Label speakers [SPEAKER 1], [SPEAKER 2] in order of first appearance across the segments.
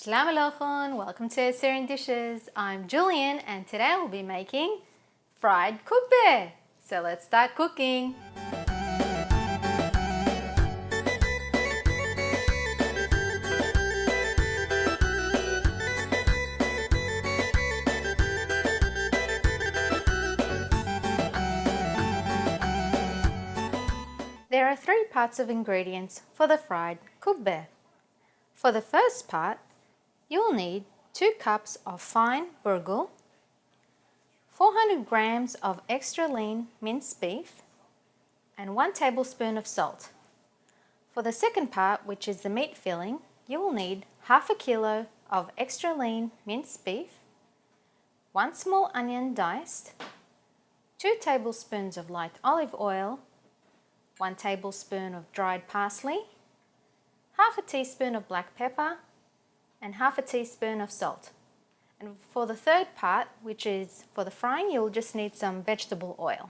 [SPEAKER 1] Shalom Aleichem, welcome to Assyrian Dishes. I'm Julian and today we'll be making fried kubbeh. So let's start cooking. There are three parts of ingredients for the fried kubbeh. For the first part, you'll need 2 cups of fine burghul, 400 grams of extra lean minced beef, and 1 tablespoon of salt. For the second part, which is the meat filling, you will need half a kilo of extra lean minced beef, 1 small onion diced, 2 tablespoons of light olive oil, 1 tablespoon of dried parsley, half a teaspoon of black pepper, and half a teaspoon of salt. And for the third part, which is for the frying, you'll just need some vegetable oil.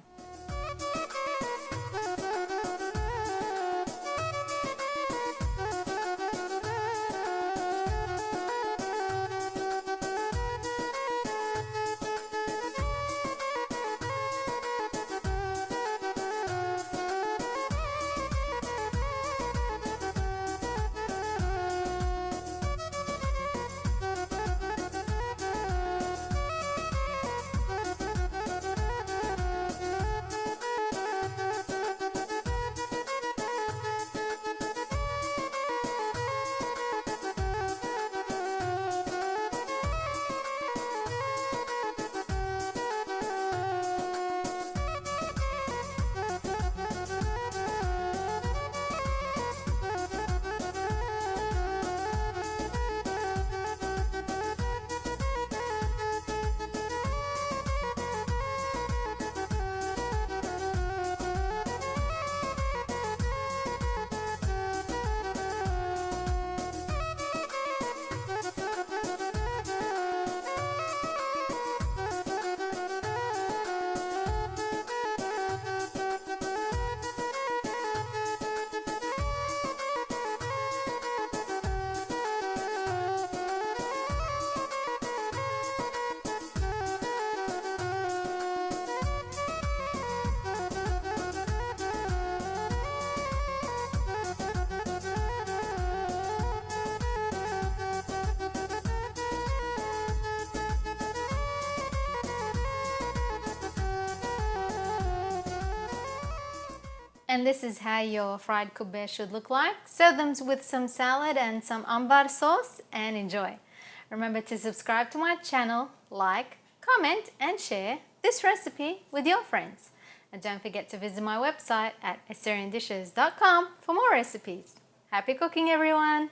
[SPEAKER 1] And this is how your fried kubbeh should look like. Serve them with some salad and some ambar sauce and enjoy. Remember to subscribe to my channel, like, comment and share this recipe with your friends. And don't forget to visit my website at assyriandishes.com for more recipes. Happy cooking, everyone!